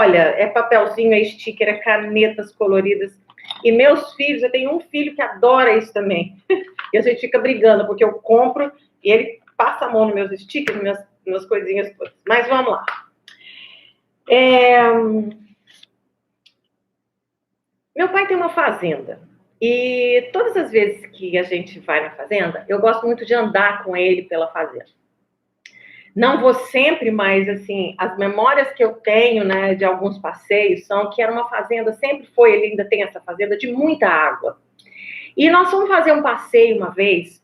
olha, é papelzinho, é sticker, é canetas coloridas. E meus filhos, eu tenho um filho que adora isso também. E a gente fica brigando, porque eu compro e ele passa a mão nos meus stickers, minhas coisinhas todas. Mas vamos lá. Meu pai tem uma fazenda. E todas as vezes que a gente vai na fazenda, eu gosto muito de andar com ele pela fazenda. Não vou sempre, mas assim, as memórias que eu tenho, né, de alguns passeios são que era uma fazenda, sempre foi, ele ainda tem essa fazenda de muita água. E nós fomos fazer um passeio uma vez,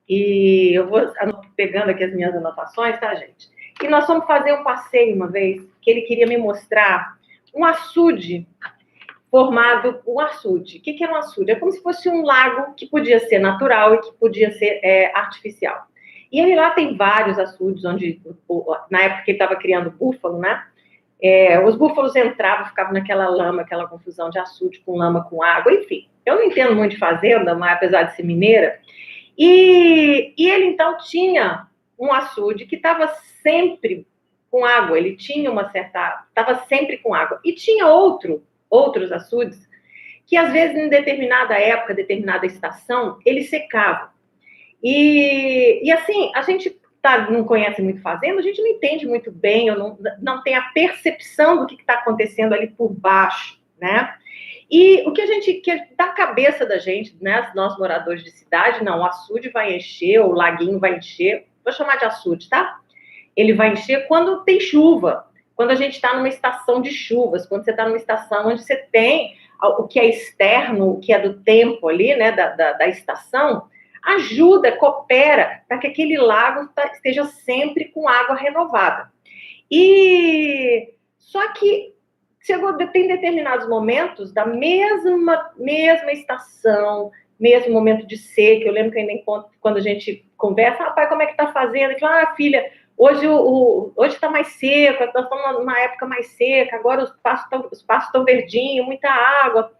e eu vou pegando aqui as minhas anotações, tá, gente? E nós fomos fazer um passeio uma vez, que ele queria me mostrar um açude formado, um açude. O que é um açude? É como se fosse um lago que podia ser natural e que podia ser artificial. E ele lá tem vários açudes, onde, na época que ele estava criando búfalo, né? Os búfalos entravam, ficavam naquela lama, aquela confusão de açude com lama, com água, enfim. Eu não entendo muito de fazenda, mas apesar de ser mineira. E ele, então, tinha um açude que estava sempre com água. Ele tinha estava sempre com água. E tinha outros açudes que, às vezes, em determinada época, determinada estação, ele secava. E assim, a gente não conhece muito fazenda, a gente não entende muito bem, ou não tem a percepção do que está acontecendo ali por baixo, né? E o que a gente quer da cabeça da gente, né, nós moradores de cidade, não, o açude vai encher, o laguinho vai encher, vou chamar de açude, tá? Ele vai encher quando tem chuva, quando a gente está numa estação de chuvas, quando você está numa estação onde você tem o que é externo, o que é do tempo ali, né, da estação, ajuda, coopera para que aquele lago esteja sempre com água renovada. E só que tem determinados momentos da mesma estação, mesmo momento de seca. Eu lembro que ainda quando a gente conversa, pai, como é que tá fazendo? Ele fala, filha, hoje está mais seco, nós estamos numa época mais seca, agora os pastos estão verdinhos, muita água.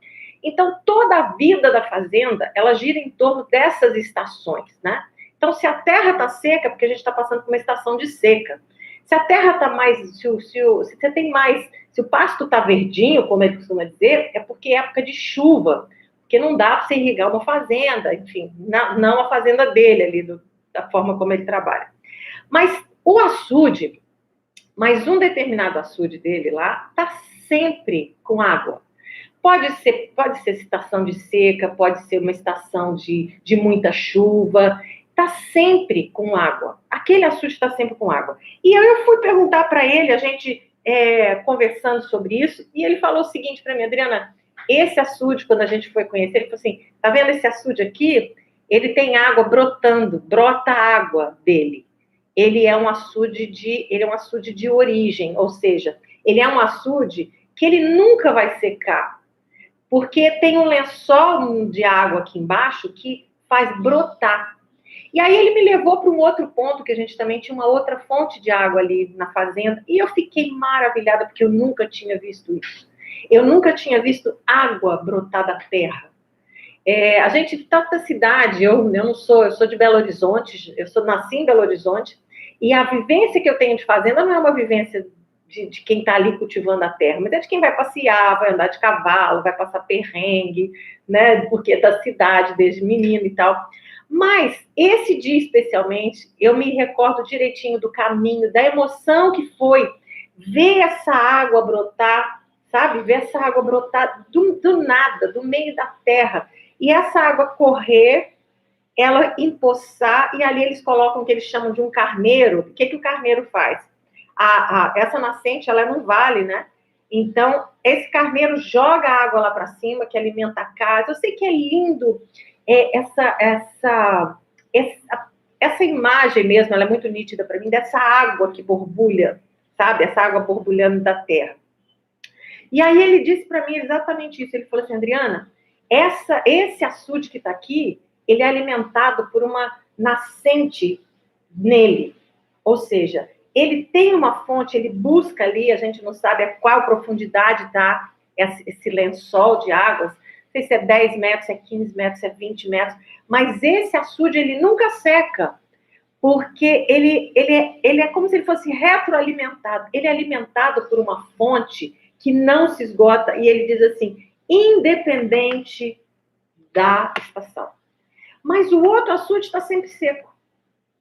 Então, toda a vida da fazenda, ela gira em torno dessas estações, né? Então, se a terra está seca, é porque a gente está passando por uma estação de seca. Se a terra está mais, se você tem mais, se o pasto está verdinho, como ele costuma dizer, é porque é época de chuva, porque não dá para você irrigar uma fazenda, enfim, não a fazenda dele ali, da forma como ele trabalha. Mas o açude, mais um determinado açude dele lá, está sempre com água. Pode ser estação de seca, pode ser uma estação de muita chuva, está sempre com água. Aquele açude está sempre com água. E eu fui perguntar para ele, a gente conversando sobre isso, e ele falou o seguinte para mim, Adriana, esse açude, quando a gente foi conhecer, ele falou assim, tá vendo esse açude aqui? Ele tem água brotando, brota água dele. Ele é um açude de origem, ou seja, ele é um açude que ele nunca vai secar, porque tem um lençol de água aqui embaixo que faz brotar. E aí ele me levou para um outro ponto, que a gente também tinha uma outra fonte de água ali na fazenda, e eu fiquei maravilhada, porque eu nunca tinha visto isso. Eu nunca tinha visto água brotar da terra. A gente está na cidade, eu sou de Belo Horizonte, nasci em Belo Horizonte, e a vivência que eu tenho de fazenda não é uma vivência de quem está ali cultivando a terra, mas é de quem vai passear, vai andar de cavalo, vai passar perrengue, né, porque é da cidade, desde menino e tal. Mas esse dia especialmente, eu me recordo direitinho do caminho, da emoção que foi ver essa água brotar, sabe? Ver essa água brotar do nada, do meio da terra. E essa água correr, ela empoçar, e ali eles colocam o que eles chamam de um carneiro. O que o carneiro faz? Essa nascente, ela é num vale, né? Então, esse carneiro joga a água lá para cima, que alimenta a casa. Eu sei que é lindo essa imagem mesmo, ela é muito nítida para mim, dessa água que borbulha, sabe? Essa água borbulhando da terra. E aí ele disse para mim exatamente isso. Ele falou assim, Adriana, esse açude que está aqui, ele é alimentado por uma nascente nele. Ou seja, ele tem uma fonte, ele busca ali, a gente não sabe a qual profundidade está esse lençol de águas, não sei se é 10 metros, se é 15 metros, se é 20 metros, mas esse açude, ele nunca seca, porque ele é como se ele fosse retroalimentado. Ele é alimentado por uma fonte que não se esgota, e ele diz assim, independente da estação. Mas o outro açude está sempre seco.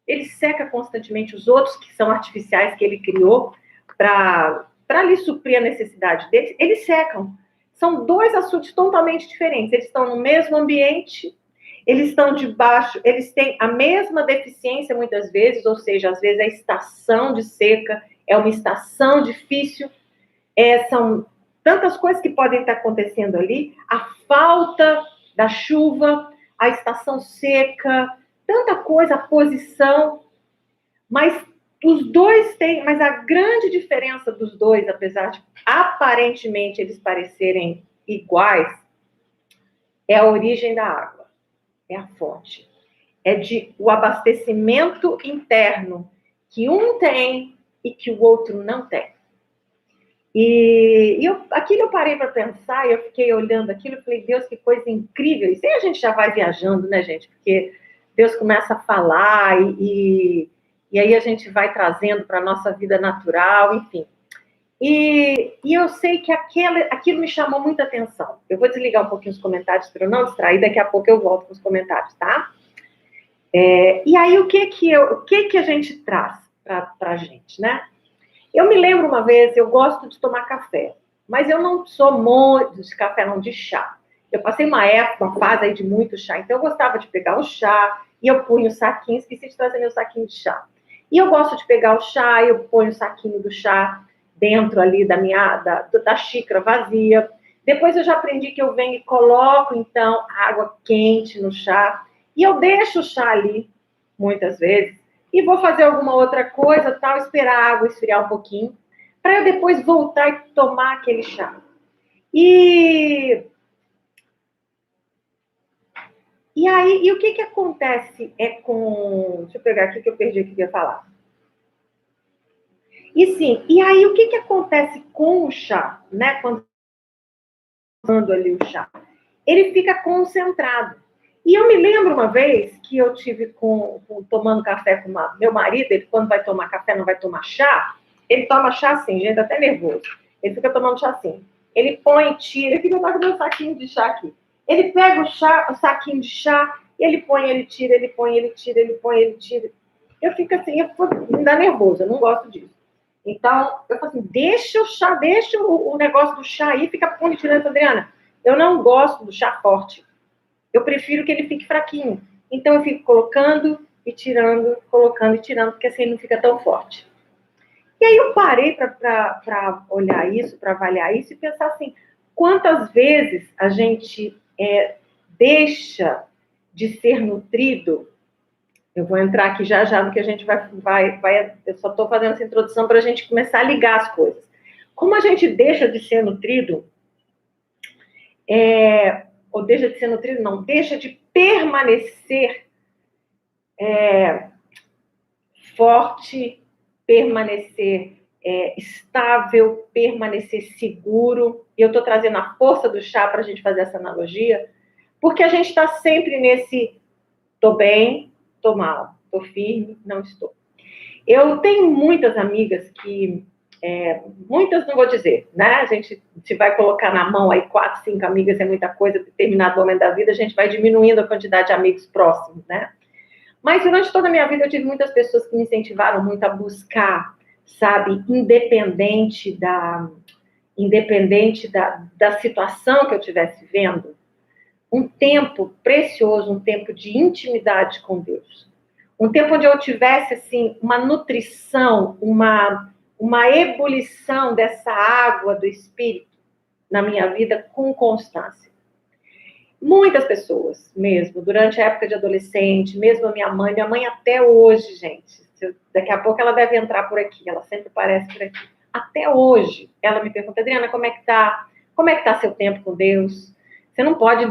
Ele seca constantemente. Os outros, que são artificiais, que ele criou para lhe suprir a necessidade deles, eles secam. São dois açudes totalmente diferentes. Eles estão no mesmo ambiente, eles estão debaixo, eles têm a mesma deficiência muitas vezes, ou seja, às vezes a estação de seca é uma estação difícil, são tantas coisas que podem estar acontecendo ali, a falta da chuva, a estação seca, tanta coisa, a posição, mas os dois têm, mas a grande diferença dos dois, apesar de aparentemente eles parecerem iguais, é a origem da água, é a fonte, é de o abastecimento interno que um tem e que o outro não tem. E aquilo eu parei para pensar, e eu fiquei olhando aquilo e falei, Deus, que coisa incrível. E aí a gente já vai viajando, né, gente? Porque Deus começa a falar e aí a gente vai trazendo para a nossa vida natural, enfim. E eu sei que aquilo me chamou muita atenção. Eu vou desligar um pouquinho os comentários para eu não distrair, daqui a pouco eu volto com os comentários, tá? E aí o que a gente traz para a gente, né? Eu me lembro uma vez, eu gosto de tomar café, mas eu não sou muito de café, não, de chá. Eu passei uma fase aí de muito chá, então eu gostava de pegar o chá e eu punho o saquinho, esqueci de trazer meu saquinho de chá. E eu gosto de pegar o chá e eu ponho o saquinho do chá dentro ali da xícara vazia. Depois eu já aprendi que eu venho e coloco, então, água quente no chá e eu deixo o chá ali, muitas vezes, e vou fazer alguma outra coisa, tal, esperar a água esfriar um pouquinho, para eu depois voltar e tomar aquele chá. E aí, o que acontece com... Deixa eu pegar aqui que eu perdi o que eu ia falar. E aí, o que acontece com o chá, né? Quando ali o chá, ele fica concentrado. E eu me lembro uma vez que eu tive tomando café com meu marido, ele quando vai tomar café não vai tomar chá, ele toma chá assim, gente, até nervoso. Ele fica tomando chá assim. Ele põe, tira, ele fica com meu saquinho de chá aqui. Ele pega o saquinho de chá, e ele põe, ele tira, ele põe, ele tira, ele põe, ele tira. Eu fico assim, me dá nervoso, eu não gosto disso. Então, eu falo assim, deixa o chá, deixa o negócio do chá aí, fica pondo e tirando, Adriana. Eu não gosto do chá forte. Eu prefiro que ele fique fraquinho. Então, eu fico colocando e tirando, colocando e tirando, porque assim ele não fica tão forte. E aí eu parei para olhar isso, para avaliar isso e pensar assim, quantas vezes a gente deixa de ser nutrido. Eu vou entrar aqui já no que a gente vai eu só estou fazendo essa introdução para a gente começar a ligar as coisas. Como a gente deixa de ser nutrido, ou deixa de ser nutrido, não, deixa de permanecer forte, permanecer estável, permanecer seguro. E eu estou trazendo a força do chá para a gente fazer essa analogia, porque a gente está sempre nesse estou bem, estou mal, estou firme, não estou. Eu tenho muitas amigas que, muitas não vou dizer, né? A gente, se vai colocar na mão aí 4, 5 amigas, é muita coisa, em determinado momento da vida, a gente vai diminuindo a quantidade de amigos próximos, né? Mas durante toda a minha vida eu tive muitas pessoas que me incentivaram muito a buscar, sabe, independente da situação que eu estivesse vendo, um tempo precioso, um tempo de intimidade com Deus. Um tempo onde eu tivesse, assim, uma nutrição, uma ebulição dessa água do Espírito na minha vida com constância. Muitas pessoas, mesmo, durante a época de adolescente, mesmo a minha mãe até hoje, gente, daqui a pouco ela deve entrar por aqui, ela sempre aparece por aqui. Até hoje, ela me pergunta, Adriana, como é que tá? Como é que tá seu tempo com Deus? Você não pode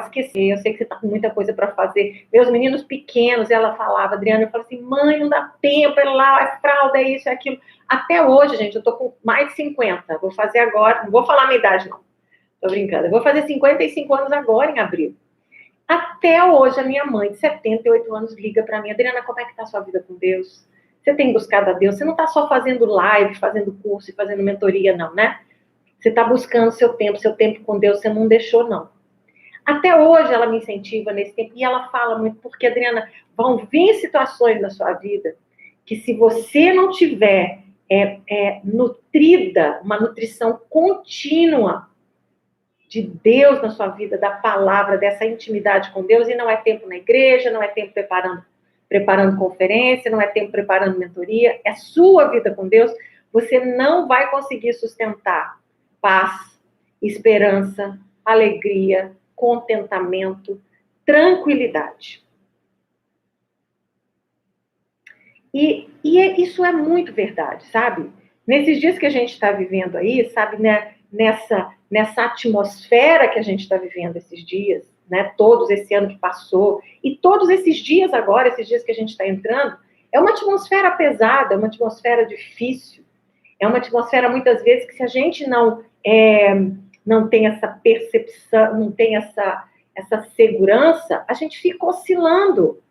esquecer, eu sei que você tá com muita coisa para fazer. Meus meninos pequenos, ela falava, Adriana, eu falo assim, mãe, não dá tempo, é lá, é fralda, é isso, é aquilo. Até hoje, gente, eu tô com mais de 50, vou fazer agora, não vou falar a minha idade, não. Tô brincando. Eu vou fazer 55 anos agora, em abril. Até hoje, a minha mãe, de 78 anos, liga para mim. Adriana, como é que tá a sua vida com Deus? Você tem buscado a Deus? Você não tá só fazendo live, fazendo curso e fazendo mentoria, não, né? Você está buscando seu tempo com Deus, você não deixou, não. Até hoje ela me incentiva nesse tempo, e ela fala muito, porque, Adriana, vão vir situações na sua vida que se você não tiver nutrida, uma nutrição contínua de Deus na sua vida, da palavra, dessa intimidade com Deus, e não é tempo na igreja, não é tempo preparando conferência, não é tempo preparando mentoria, é sua vida com Deus, você não vai conseguir sustentar paz, esperança, alegria, contentamento, tranquilidade. E isso é muito verdade, sabe? Nesses dias que a gente está vivendo aí, sabe, né, nessa atmosfera que a gente está vivendo esses dias, né, todos esse ano que passou, e todos esses dias agora, esses dias que a gente está entrando, é uma atmosfera pesada, é uma atmosfera difícil, é uma atmosfera, muitas vezes, que se a gente não tem essa percepção, não tem essa segurança, a gente fica oscilando,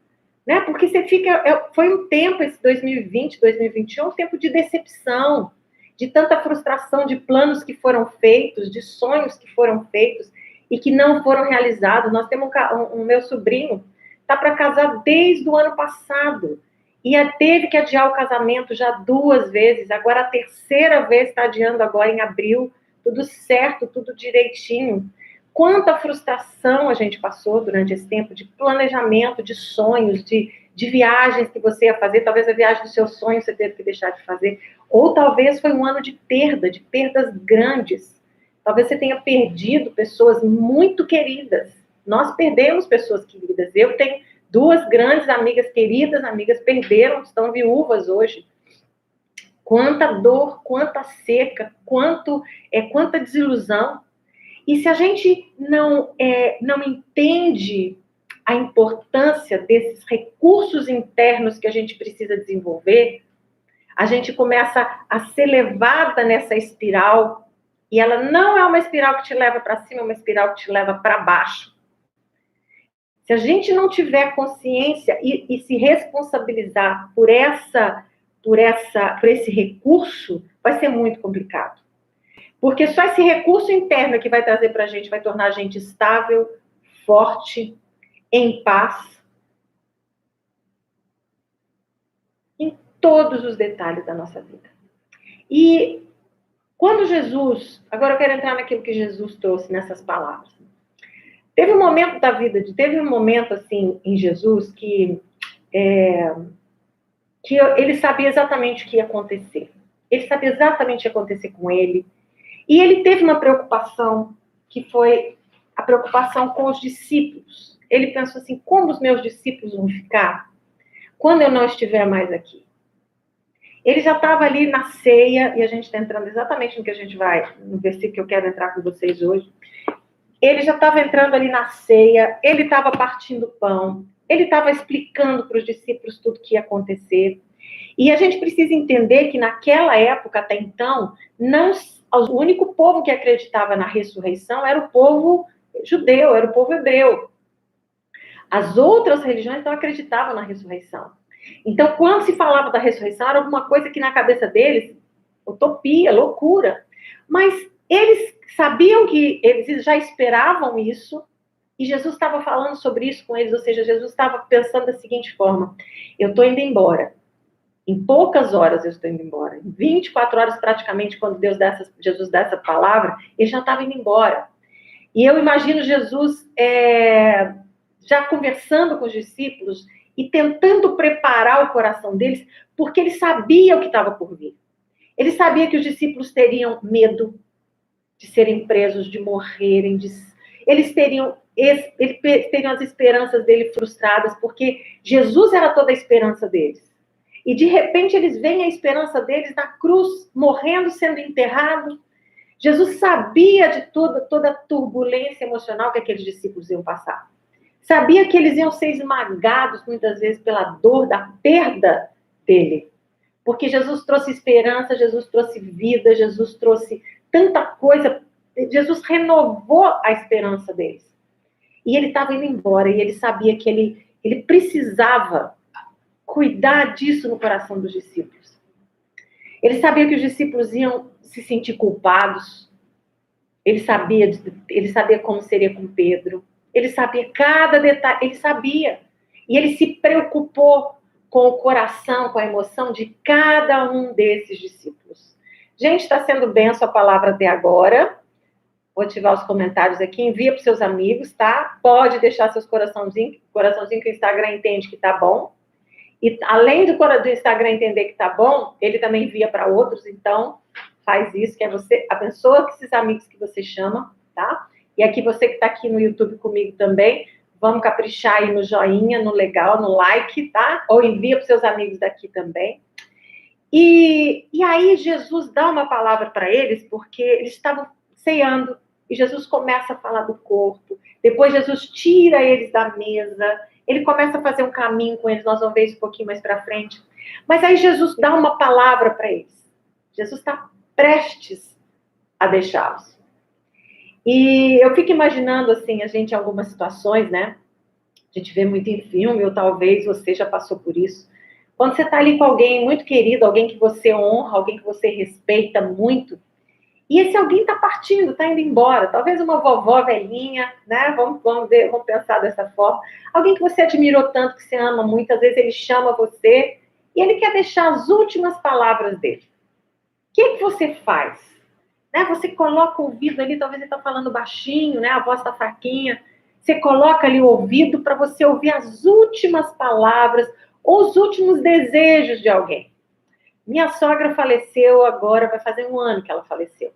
né? Porque você fica... Foi um tempo, esse 2020, 2021, um tempo de decepção, de tanta frustração, de planos que foram feitos, de sonhos que foram feitos e que não foram realizados. Nós temos um meu sobrinho, está para casar desde o ano passado, e teve que adiar o casamento já 2 vezes, agora a 3ª vez está adiando agora em abril, tudo certo, tudo direitinho. Quanta frustração a gente passou durante esse tempo de planejamento, de sonhos, de viagens que você ia fazer, talvez a viagem dos seus sonhos você teve que deixar de fazer, ou talvez foi um ano de perdas grandes. Talvez você tenha perdido pessoas muito queridas. Nós perdemos pessoas queridas. Eu tenho 2 grandes amigas queridas, amigas perderam, estão viúvas hoje. Quanta dor, quanta seca, quanta desilusão. E se a gente não entende a importância desses recursos internos que a gente precisa desenvolver, a gente começa a ser levada nessa espiral, e ela não é uma espiral que te leva para cima, é uma espiral que te leva para baixo. Se a gente não tiver consciência e se responsabilizar por esse recurso, vai ser muito complicado. Porque só esse recurso interno que vai trazer para a gente, vai tornar a gente estável, forte, em paz, em todos os detalhes da nossa vida. E quando Jesus... Agora eu quero entrar naquilo que Jesus trouxe nessas palavras. Teve um momento assim em Jesus que ele sabia exatamente o que ia acontecer. Ele sabia exatamente o que ia acontecer com ele. E ele teve uma preocupação, que foi a preocupação com os discípulos. Ele pensou assim, como os meus discípulos vão ficar quando eu não estiver mais aqui? Ele já estava ali na ceia, e a gente está entrando exatamente no versículo que eu quero entrar com vocês hoje. Ele já estava entrando ali na ceia, ele estava partindo pão, ele estava explicando para os discípulos tudo o que ia acontecer. E a gente precisa entender que naquela época, até então, o único povo que acreditava na ressurreição era o povo judeu, era o povo hebreu. As outras religiões não acreditavam na ressurreição. Então, quando se falava da ressurreição, era alguma coisa que na cabeça deles, utopia, loucura. Mas eles sabiam que eles já esperavam isso, e Jesus estava falando sobre isso com eles, ou seja, Jesus estava pensando da seguinte forma: eu estou indo embora. Em poucas horas eu estou indo embora. Em 24 horas, praticamente, quando Jesus dá essa palavra, ele já estava indo embora. E eu imagino Jesus já conversando com os discípulos e tentando preparar o coração deles, porque ele sabia o que estava por vir. Ele sabia que os discípulos teriam medo de serem presos, de morrerem, eles teriam as esperanças dele frustradas, porque Jesus era toda a esperança deles. E de repente eles veem a esperança deles na cruz, morrendo, sendo enterrado. Jesus sabia de toda a turbulência emocional que aqueles discípulos iam passar. Sabia que eles iam ser esmagados muitas vezes pela dor da perda dele. Porque Jesus trouxe esperança, Jesus trouxe vida, Jesus trouxe tanta coisa. Jesus renovou a esperança deles. E ele estava indo embora, e ele sabia que ele precisava cuidar disso no coração dos discípulos. Ele sabia que os discípulos iam se sentir culpados, Ele sabia como seria com Pedro. Ele sabia cada detalhe, ele sabia. E ele se preocupou com o coração, com a emoção de cada um desses discípulos. Gente, está sendo benção a palavra até agora. Vou ativar os comentários aqui, envia para os seus amigos, tá? Pode deixar seus coraçãozinhos que o Instagram entende que tá bom. E além do Instagram entender que tá bom, ele também envia para outros, então faz isso, que é você abençoa esses amigos que você chama, tá? E aqui você que está aqui no YouTube comigo também, vamos caprichar aí no joinha, no legal, no like, tá? Ou envia para seus amigos daqui também. E aí Jesus dá uma palavra para eles, porque eles estavam ceando, e Jesus começa a falar do corpo. Depois Jesus tira eles da mesa, ele começa a fazer um caminho com eles, nós vamos ver isso um pouquinho mais para frente. Mas aí Jesus dá uma palavra para eles. Jesus está prestes a deixá-los. E eu fico imaginando, assim, a gente em algumas situações, né? A gente vê muito em filme, ou talvez você já passou por isso. Quando você está ali com alguém muito querido, alguém que você honra, alguém que você respeita muito, e esse alguém está partindo, está indo embora. Talvez uma vovó velhinha, né? Vamos pensar dessa forma. Alguém que você admirou tanto, que você ama muito, às vezes ele chama você e ele quer deixar as últimas palavras dele. O que você faz? Né? Você coloca o ouvido ali, talvez ele está falando baixinho, né? A voz está fraquinha. Você coloca ali o ouvido para você ouvir as últimas palavras ou os últimos desejos de alguém. Minha sogra faleceu agora, vai fazer 1 ano que ela faleceu.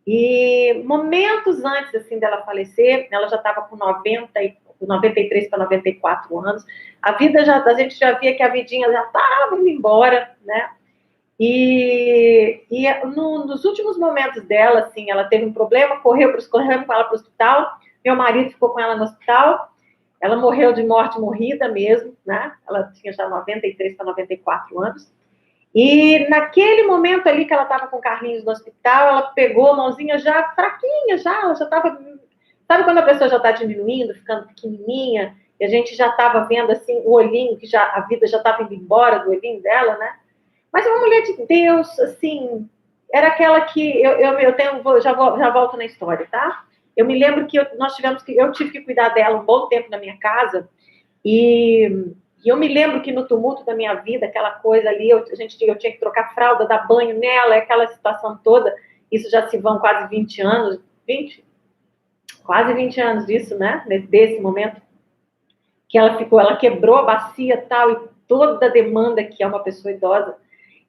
E momentos antes, assim, dela falecer, ela já estava com 93 para 94 anos. A gente já via que a vidinha já estava indo embora, né? Nos últimos momentos dela, assim, ela teve um problema, correndo com ela para o hospital. Meu marido ficou com ela no hospital. Ela morreu de morte morrida mesmo, né? Ela tinha já 93 para 94 anos. E naquele momento ali que ela estava com o Carlinhos no hospital, ela pegou a mãozinha já fraquinha, ela já estava... Sabe quando a pessoa já está diminuindo, ficando pequenininha, e a gente já estava vendo, assim, o olhinho, que a vida já estava indo embora do olhinho dela, né? Mas uma mulher de Deus, assim, era aquela que... já volto na história, tá? Eu me lembro que eu tive que cuidar dela um bom tempo na minha casa, e eu me lembro que no tumulto da minha vida, aquela coisa ali, eu tinha que trocar fralda, dar banho nela, aquela situação toda, isso já se vão quase 20 anos, quase 20 anos disso, né? Desse momento, que ela quebrou a bacia tal, e toda a demanda que é uma pessoa idosa,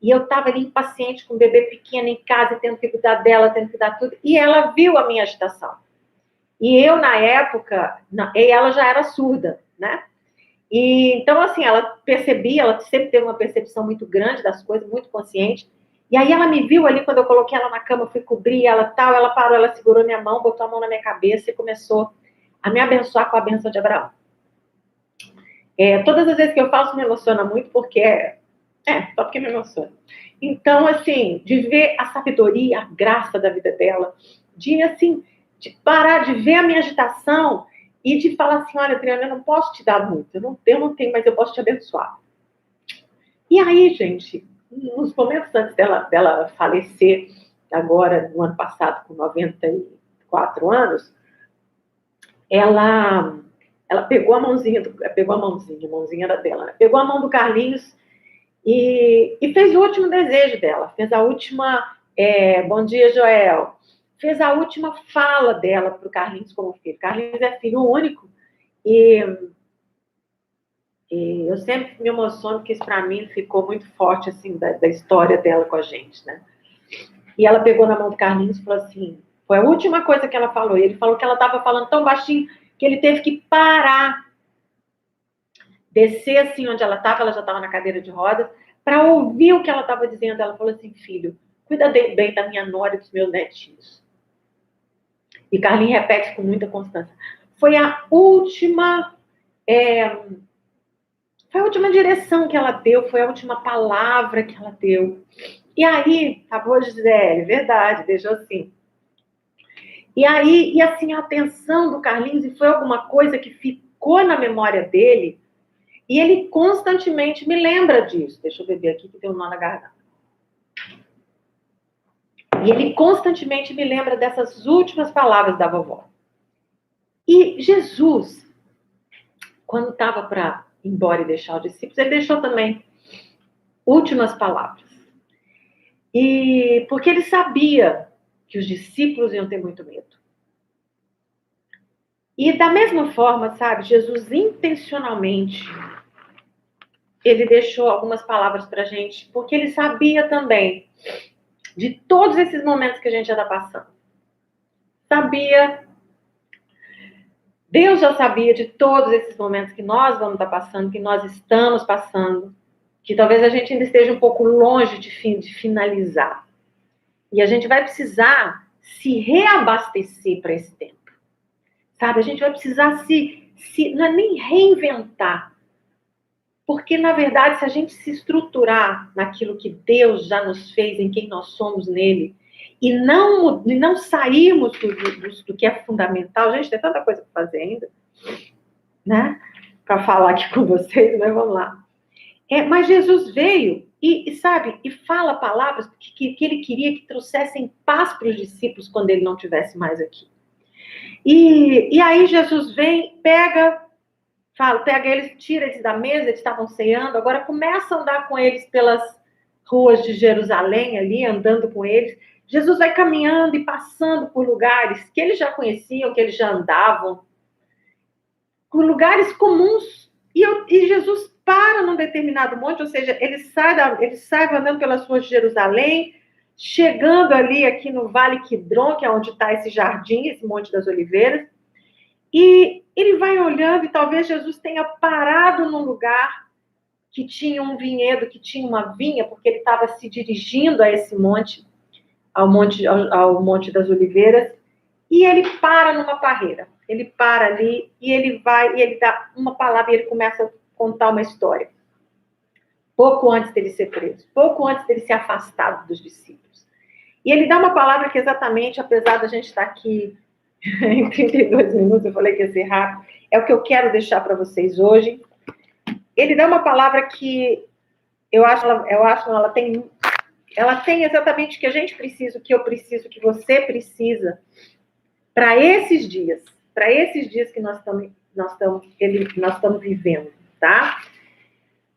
e eu estava ali impaciente com um bebê pequeno em casa, tendo que cuidar dela, tendo que cuidar tudo, e ela viu a minha agitação. E eu, na época, ela já era surda, né? E, então, assim, ela sempre teve uma percepção muito grande das coisas, muito consciente. E aí ela me viu ali, quando eu coloquei ela na cama, fui cobrir ela tal, ela parou, ela segurou minha mão, botou a mão na minha cabeça e começou a me abençoar com a bênção de Abraão. Todas as vezes que eu faço, me emociona muito, porque só porque me emociona. Então, assim, de ver a sabedoria, a graça da vida dela, de parar de ver a minha agitação e de falar assim, olha, Adriana, eu não posso te dar muito, eu não tenho, mas eu posso te abençoar. E aí, gente, nos momentos antes dela falecer, agora, no ano passado, com 94 anos, ela pegou a mãozinha era dela, né? Pegou a mão do Carlinhos e fez o último desejo dela, fez a última, bom dia, Joel, fez a última fala dela para o Carlinhos como filho. Carlinhos é filho único e eu sempre me emociono, porque isso para mim ficou muito forte, assim, da história dela com a gente, né? E ela pegou na mão do Carlinhos e falou assim, foi a última coisa que ela falou, e ele falou que ela estava falando tão baixinho que ele teve que parar, descer assim onde ela já estava na cadeira de rodas, para ouvir o que ela estava dizendo. Ela falou assim, filho, cuida bem da minha nora e dos meus netinhos. E Carlinhos repete com muita constância. Foi a última direção que ela deu, foi a última palavra que ela deu. E aí, acabou, Gisele, verdade, deixou assim. E aí, e assim, a atenção do Carlinhos, e foi alguma coisa que ficou na memória dele, e ele constantemente me lembra disso. Deixa eu beber aqui, que tem um nó na garganta. E ele constantemente me lembra dessas últimas palavras da vovó. E Jesus, quando estava para ir embora e deixar os discípulos, ele deixou também últimas palavras. E porque ele sabia que os discípulos iam ter muito medo. E da mesma forma, sabe, Jesus intencionalmente, ele deixou algumas palavras para a gente, porque ele sabia também de todos esses momentos que a gente já está passando. Deus já sabia de todos esses momentos que nós vamos estar passando, que nós estamos passando, que talvez a gente ainda esteja um pouco longe de finalizar. E a gente vai precisar se reabastecer para esse tempo. Sabe? A gente vai precisar não é nem reinventar. Porque, na verdade, se a gente se estruturar naquilo que Deus já nos fez, em quem nós somos nele, e não sairmos do que é fundamental, gente, tem tanta coisa para fazer ainda, né? Para falar aqui com vocês, mas vamos lá. Mas Jesus veio e fala palavras que ele queria que trouxessem paz para os discípulos quando ele não estivesse mais aqui. E aí Jesus vem, pega eles, tira eles da mesa, eles estavam ceando, agora começa a andar com eles pelas ruas de Jerusalém ali, andando com eles. Jesus vai caminhando e passando por lugares que eles já conheciam, que eles já andavam, por lugares comuns. E Jesus para num determinado monte, ou seja, ele sai andando pelas ruas de Jerusalém, chegando ali aqui no Vale Quidron, que é onde está esse jardim, esse Monte das Oliveiras, e ele vai olhando, e talvez Jesus tenha parado num lugar que tinha um vinhedo, que tinha uma vinha, porque ele estava se dirigindo a esse monte, ao Monte das Oliveiras, e ele para numa parreira. Ele para ali, e ele dá uma palavra, e ele começa a contar uma história. Pouco antes dele ser preso, pouco antes dele ser afastado dos discípulos. E ele dá uma palavra que exatamente, apesar da gente estar aqui em 32 minutos, eu falei que ia ser rápido, é o que eu quero deixar para vocês hoje. Ele dá uma palavra que ela tem exatamente o que a gente precisa, o que eu preciso, o que você precisa para esses dias que nós estamos vivendo, tá?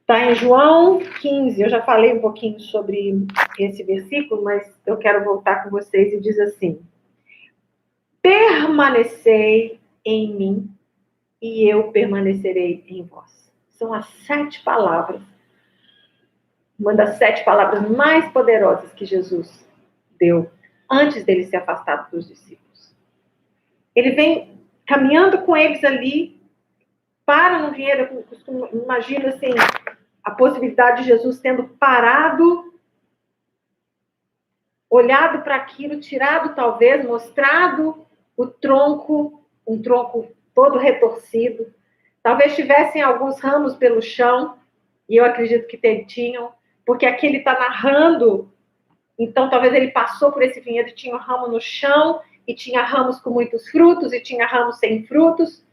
Tá em João 15, eu já falei um pouquinho sobre esse versículo, mas eu quero voltar com vocês e diz assim: permanecei em mim e eu permanecerei em vós. São as 7 palavras, uma das 7 palavras mais poderosas que Jesus deu antes dele ser afastado dos discípulos. Ele vem caminhando com eles ali, para no vinhedo, imagina assim, a possibilidade de Jesus tendo parado, olhado para aquilo, tirado talvez, mostrado o tronco, um tronco todo retorcido. Talvez tivessem alguns ramos pelo chão, e eu acredito que tinham, porque aqui ele está narrando, então talvez ele passou por esse vinhedo e tinha um ramo no chão, e tinha ramos com muitos frutos, e tinha ramos sem frutos.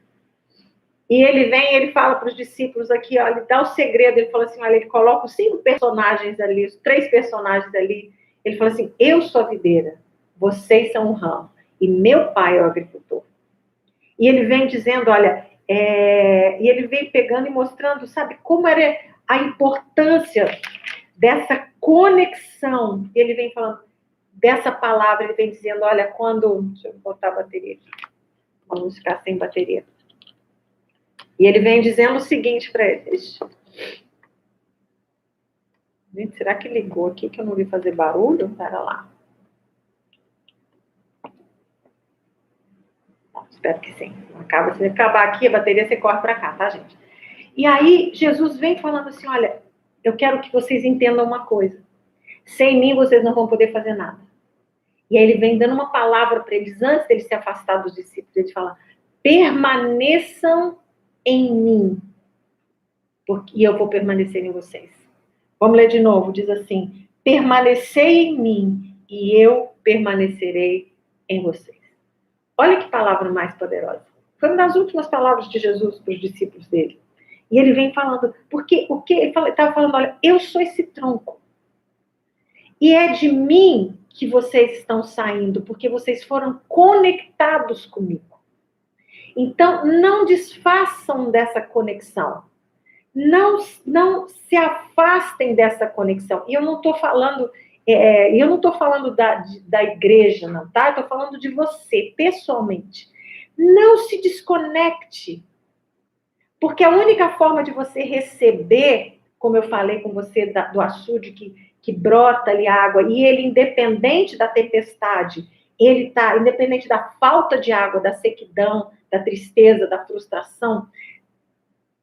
E ele vem, ele fala para os discípulos aqui, ó, ele dá o segredo, ele fala assim, olha, ele coloca os 5 personagens ali, os 3 personagens ali, ele fala assim, eu sou a videira, vocês são o ramo, e meu pai é o agricultor. E ele vem dizendo, olha, e ele vem pegando e mostrando, sabe, como era a importância dessa conexão. Ele vem falando dessa palavra, ele vem dizendo, olha, deixa eu botar a bateria aqui, vamos ficar sem bateria. E ele vem dizendo o seguinte para eles. Gente, será que ligou aqui que eu não vi fazer barulho? Pera lá. Espero que sim. Se acabar aqui a bateria, você corre para cá, tá, gente? E aí, Jesus vem falando assim, olha, eu quero que vocês entendam uma coisa. Sem mim, vocês não vão poder fazer nada. E aí ele vem dando uma palavra para eles, antes deles se afastar dos discípulos. Ele fala, permaneçam em mim, e eu vou permanecer em vocês. Vamos ler de novo, diz assim, permanecei em mim, e eu permanecerei em vocês. Olha que palavra mais poderosa. Foi uma das últimas palavras de Jesus para os discípulos dele. E ele vem falando, porque o que ele estava falando, olha, eu sou esse tronco. E é de mim que vocês estão saindo, porque vocês foram conectados comigo. Então, não desfaçam dessa conexão. Não se afastem dessa conexão. E eu não estou falando, da igreja, não, tá? Eu estou falando de você, pessoalmente. Não se desconecte. Porque a única forma de você receber, como eu falei com você, do açude que brota ali água, e ele, independente da tempestade, ele está, independente da falta de água, da sequidão, da tristeza, da frustração,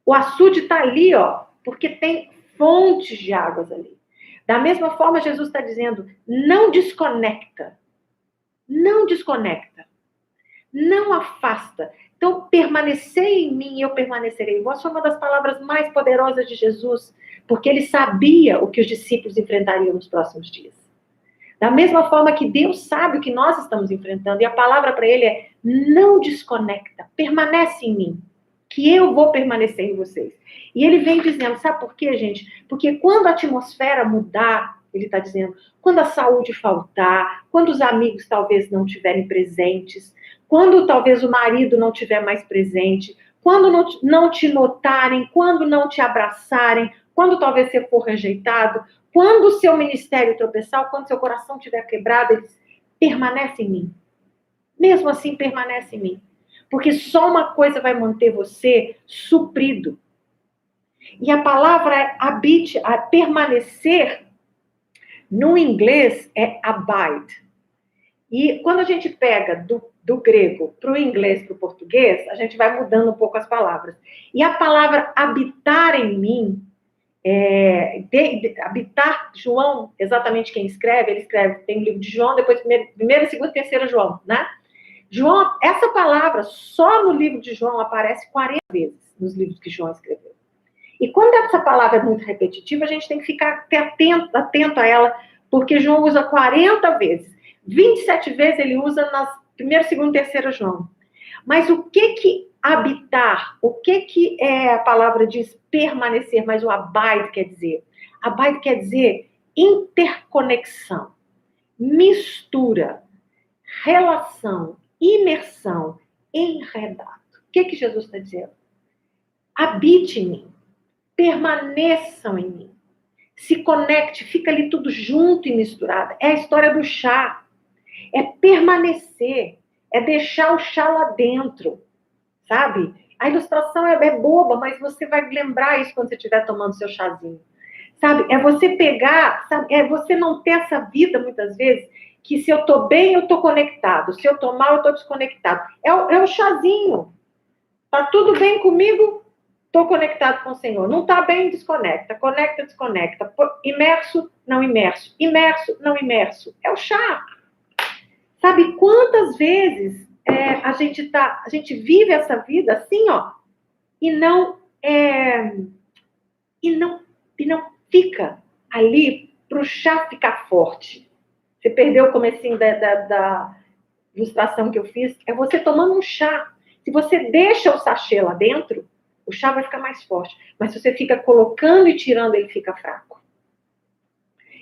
o açude está ali, ó, porque tem fontes de águas ali. Da mesma forma, Jesus está dizendo, não desconecta. Não desconecta. Não afasta. Então, permanecer em mim e eu permanecerei em vós foi uma das palavras mais poderosas de Jesus, porque ele sabia o que os discípulos enfrentariam nos próximos dias. Da mesma forma que Deus sabe o que nós estamos enfrentando, e a palavra para ele é, não desconecta, permanece em mim, que eu vou permanecer em vocês. E ele vem dizendo, sabe por quê, gente? Porque quando a atmosfera mudar, ele está dizendo, quando a saúde faltar, quando os amigos talvez não estiverem presentes, quando talvez o marido não estiver mais presente, quando não te notarem, quando não te abraçarem, quando talvez você for rejeitado, quando o seu ministério tropeçar, quando seu coração estiver quebrado, eles permanecem em mim. Mesmo assim, permanece em mim. Porque só uma coisa vai manter você suprido. E a palavra habite, a permanecer, no inglês é abide. E quando a gente pega do grego para o inglês, para o português, a gente vai mudando um pouco as palavras. E a palavra habitar em mim, habitar, João, exatamente quem escreve, ele escreve, tem o livro de João, depois primeiro, segundo, terceiro João, né? João, essa palavra, só no livro de João, aparece 40 vezes nos livros que João escreveu. E quando essa palavra é muito repetitiva, a gente tem que ficar atento a ela, porque João usa 40 vezes. 27 vezes ele usa nas primeiro, segundo, terceiro João. Mas o que habitar? O que a palavra diz permanecer? Mas o abide quer dizer? Abide quer dizer interconexão, mistura, relação, imersão, enredado. O que Jesus está dizendo? Habite em mim. Permaneçam em mim. Se conecte, fica ali tudo junto e misturado. É a história do chá. É permanecer. É deixar o chá lá dentro. Sabe? A ilustração é boba, mas você vai lembrar isso quando você estiver tomando seu chazinho. Sabe? É você pegar, sabe? É você não ter essa vida, muitas vezes, que se eu tô bem, eu tô conectado. Se eu tô mal, eu tô desconectado. É o chazinho. Tá tudo bem comigo? Tô conectado com o Senhor. Não tá bem, desconecta. Conecta, desconecta. Imerso, não imerso. Imerso, não imerso. É o chá. Sabe quantas vezes a gente vive essa vida assim, ó, e não fica ali pro chá ficar forte. Você perdeu o comecinho da ilustração que eu fiz. É você tomando um chá. Se você deixa o sachê lá dentro, o chá vai ficar mais forte. Mas se você fica colocando e tirando, ele fica fraco.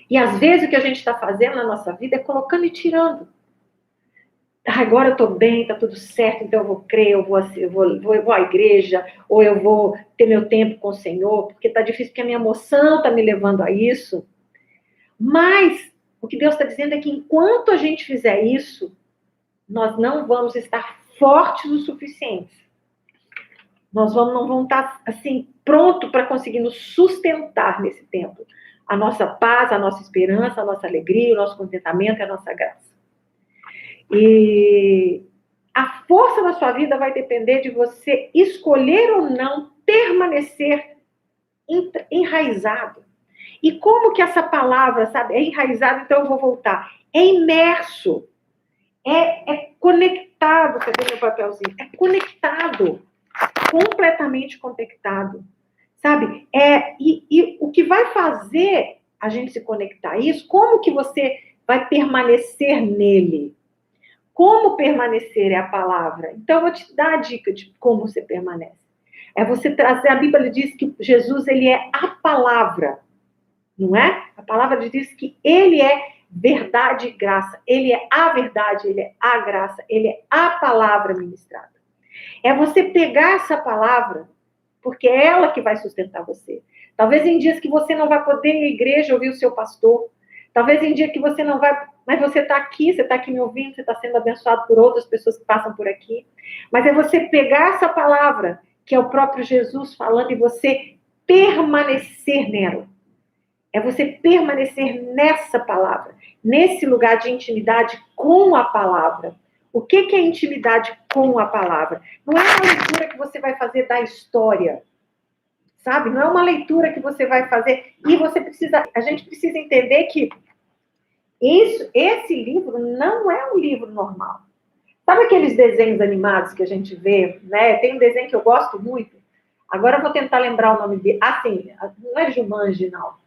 E às vezes o que a gente está fazendo na nossa vida é colocando e tirando. Agora eu estou bem, está tudo certo, então eu vou crer, eu vou à igreja, ou eu vou ter meu tempo com o Senhor, porque está difícil, porque a minha emoção está me levando a isso. Mas o que Deus está dizendo é que enquanto a gente fizer isso, nós não vamos estar fortes o suficiente. Nós não vamos estar assim, pronto para conseguir nos sustentar nesse tempo. A nossa paz, a nossa esperança, a nossa alegria, o nosso contentamento e a nossa graça. E a força da sua vida vai depender de você escolher ou não permanecer enraizado. E como que essa palavra, sabe, é enraizado, então eu vou voltar. É imerso. É conectado. Cadê meu papelzinho? É conectado. Completamente conectado. Sabe? E o que vai fazer a gente se conectar a isso, como que você vai permanecer nele? Como permanecer é a palavra. Então, eu vou te dar a dica de como você permanece. É você trazer, a Bíblia diz que Jesus, ele é a palavra, não é? A palavra diz que ele é verdade e graça. Ele é a verdade, ele é a graça, ele é a palavra ministrada. É você pegar essa palavra, porque é ela que vai sustentar você. Talvez em dias que você não vai poder ir à igreja ouvir o seu pastor, talvez em dia que você não vai, mas você está aqui me ouvindo, você está sendo abençoado por outras pessoas que passam por aqui. Mas é você pegar essa palavra, que é o próprio Jesus falando, e você permanecer nela. É você permanecer nessa palavra, nesse lugar de intimidade com a palavra. O que é intimidade com a palavra? Não é uma leitura que você vai fazer da história, sabe? Não é uma leitura que você vai fazer e a gente precisa entender que esse livro não é um livro normal. Sabe aqueles desenhos animados que a gente vê, né? Tem um desenho que eu gosto muito. Agora eu vou tentar lembrar o nome dele. Assim, não é Jumanji, não.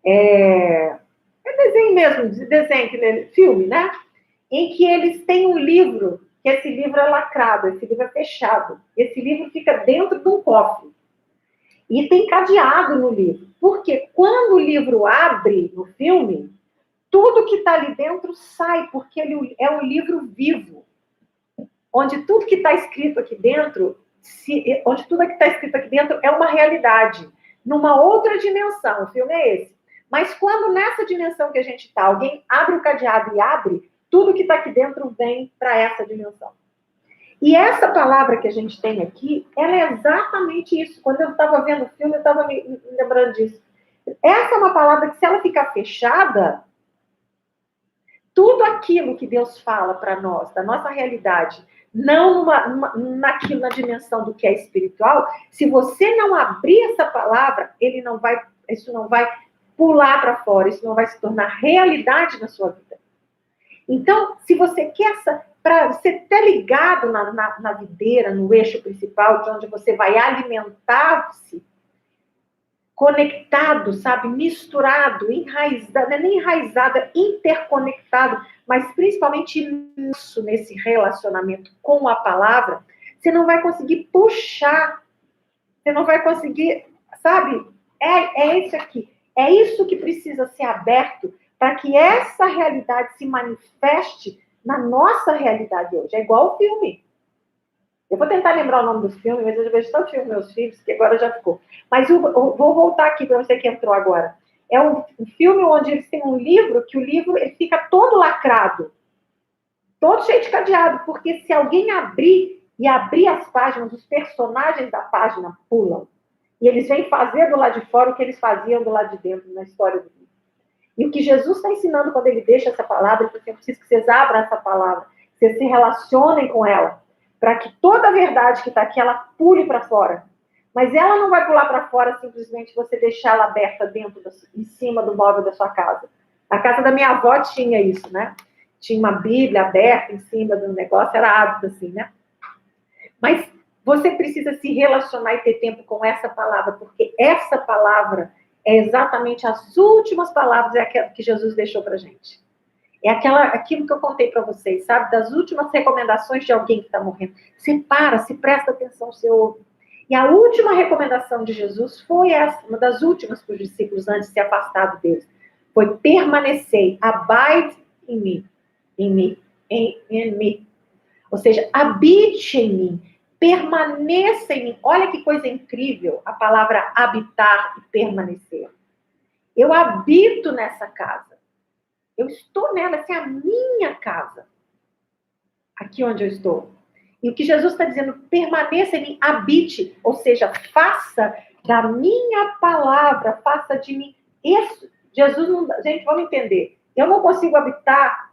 É desenho mesmo, filme, né? Em que eles têm um livro, que esse livro é lacrado, esse livro é fechado. Esse livro fica dentro de um cofre. E tem cadeado no livro. Porque quando o livro abre no filme, tudo que está ali dentro sai, porque ele é um livro vivo. Onde tudo que está escrito aqui dentro, é uma realidade. Numa outra dimensão, o filme é esse. Mas quando nessa dimensão que a gente está, alguém abre o cadeado e abre, tudo que está aqui dentro vem para essa dimensão. E essa palavra que a gente tem aqui, ela é exatamente isso. Quando eu estava vendo o filme, eu estava me lembrando disso. Essa é uma palavra que, se ela ficar fechada, tudo aquilo que Deus fala para nós, da nossa realidade, não na dimensão do que é espiritual, se você não abrir essa palavra, isso não vai pular para fora, isso não vai se tornar realidade na sua vida. Então, se você quer para você estar ligado na videira, no eixo principal, de onde você vai alimentar-se, conectado, sabe, misturado, enraizado, não é nem enraizado, é interconectado, mas principalmente nisso, nesse relacionamento com a palavra, você não vai conseguir puxar, você não vai conseguir, sabe, é isso aqui. É isso que precisa ser aberto para que essa realidade se manifeste na nossa realidade hoje. É igual o filme. Eu vou tentar lembrar o nome do filme, mas eu já vejo tanto filme com meus filhos que agora já ficou. Mas eu vou voltar aqui para você que entrou agora. É um filme onde eles têm um livro, que o livro ele fica todo lacrado, todo cheio de cadeado, porque se alguém abrir as páginas, os personagens da página pulam. E eles vêm fazer do lado de fora o que eles faziam do lado de dentro na história do livro. E o que Jesus está ensinando quando ele deixa essa palavra, ele eu preciso que vocês abram essa palavra, que vocês se relacionem com ela, para que toda a verdade que está aqui, ela pule para fora. Mas ela não vai pular para fora simplesmente você deixar ela aberta em cima do móvel da sua casa. A casa da minha avó tinha isso, né? Tinha uma Bíblia aberta em cima do negócio, era hábito assim, né? Mas você precisa se relacionar e ter tempo com essa palavra, porque essa palavra é exatamente as últimas palavras que Jesus deixou para a gente. É aquilo que eu contei para vocês, sabe? Das últimas recomendações de alguém que está morrendo. Você para, se presta atenção, você ouve. E a última recomendação de Jesus foi essa, uma das últimas para os discípulos antes de se afastar deles. Foi permanecer, abide em mim. Ou seja, habite em mim, permaneça em mim. Olha que coisa incrível a palavra habitar e permanecer. Eu habito nessa casa. Eu estou nela, essa é a minha casa. Aqui onde eu estou. E o que Jesus está dizendo, permaneça em mim, habite. Ou seja, faça da minha palavra, faça de mim. Isso, Jesus não... Gente, vamos entender. Eu não consigo habitar...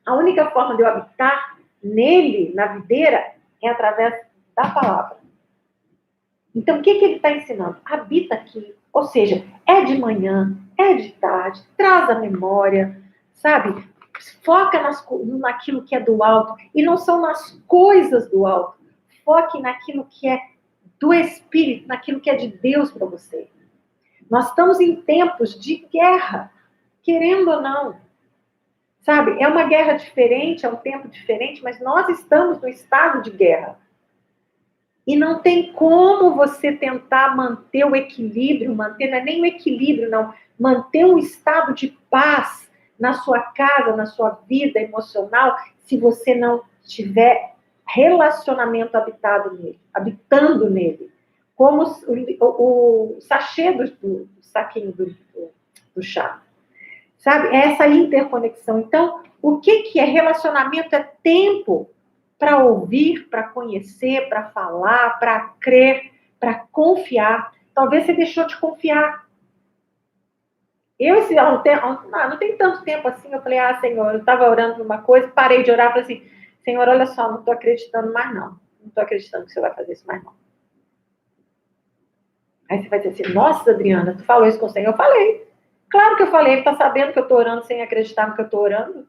A única forma de eu habitar nele, na videira, é através da palavra. Então, o que ele está ensinando? Habita aqui. Ou seja, é de manhã, é de tarde, traz a memória, sabe? Foca naquilo que é do alto. E não são nas coisas do alto. Foque naquilo que é do Espírito, naquilo que é de Deus para você. Nós estamos em tempos de guerra, querendo ou não. Sabe? É uma guerra diferente, é um tempo diferente, mas nós estamos no estado de guerra. E não tem como você tentar manter o equilíbrio, não é nem o equilíbrio, não, manter um estado de paz na sua casa, na sua vida emocional, se você não tiver relacionamento habitando nele. Como o sachê do saquinho do chá. Sabe? É essa interconexão. Então, o que é relacionamento? É tempo para ouvir, para conhecer, para falar, para crer, para confiar. Talvez você deixou de confiar. Não tem tanto tempo assim, eu falei, Senhor, eu estava orando por uma coisa, parei de orar, falei assim, Senhor, olha só, não estou acreditando mais não. Não estou acreditando que você vai fazer isso mais não. Aí você vai dizer assim, nossa, Adriana, tu falou isso com o Senhor? Eu falei. Claro que eu falei, ele está sabendo que eu estou orando sem acreditar no que eu estou orando.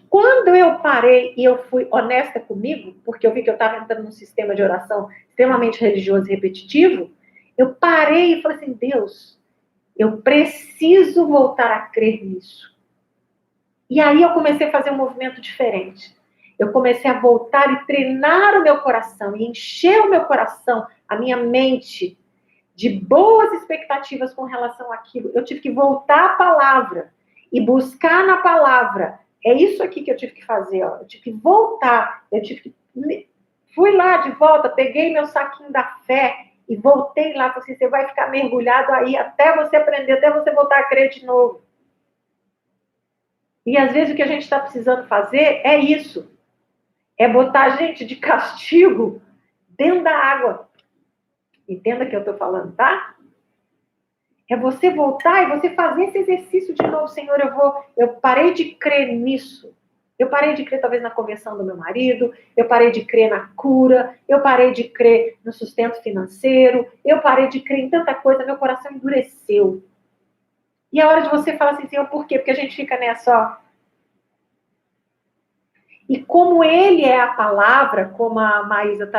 Quando eu parei e eu fui honesta comigo, porque eu vi que eu estava entrando num sistema de oração extremamente religioso e repetitivo, eu parei e falei assim, Deus, eu preciso voltar a crer nisso. E aí eu comecei a fazer um movimento diferente. Eu comecei a voltar e treinar o meu coração, e encher o meu coração, a minha mente, de boas expectativas com relação àquilo. Eu tive que voltar à palavra e buscar na palavra. É isso aqui que eu tive que fazer, ó. Eu tive que voltar, fui lá de volta, peguei meu saquinho da fé e voltei lá, falei assim, você vai ficar mergulhado aí até você aprender, até você voltar a crer de novo. E às vezes o que a gente está precisando fazer é isso. É botar a gente de castigo dentro da água. Entenda o que eu estou falando, tá? É você voltar e você fazer esse exercício de novo. Senhor, eu parei de crer nisso. Eu parei de crer talvez na conversão do meu marido, eu parei de crer na cura, eu parei de crer no sustento financeiro, eu parei de crer em tanta coisa, meu coração endureceu. E a hora de você falar assim, Senhor, por quê? Porque a gente fica nessa, ó. E como ele é a palavra, como a Maísa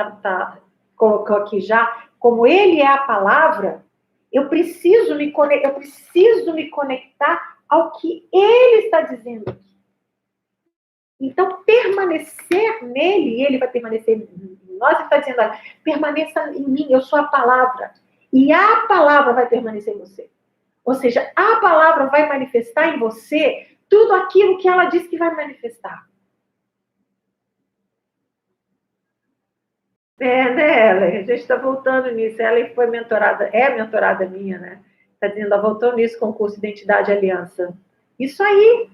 colocou aqui já, como ele é a palavra, eu preciso me conectar ao que ele está dizendo aqui. Então, permanecer nele, e ele vai permanecer em nós, ele está dizendo, olha, permaneça em mim, eu sou a palavra. E a palavra vai permanecer em você. Ou seja, a palavra vai manifestar em você tudo aquilo que ela diz que vai manifestar. Né, Ela? A gente está voltando nisso. Ela foi mentorada, é mentorada minha, né? Está dizendo, ela voltou nisso, concurso Identidade e Aliança. Isso aí.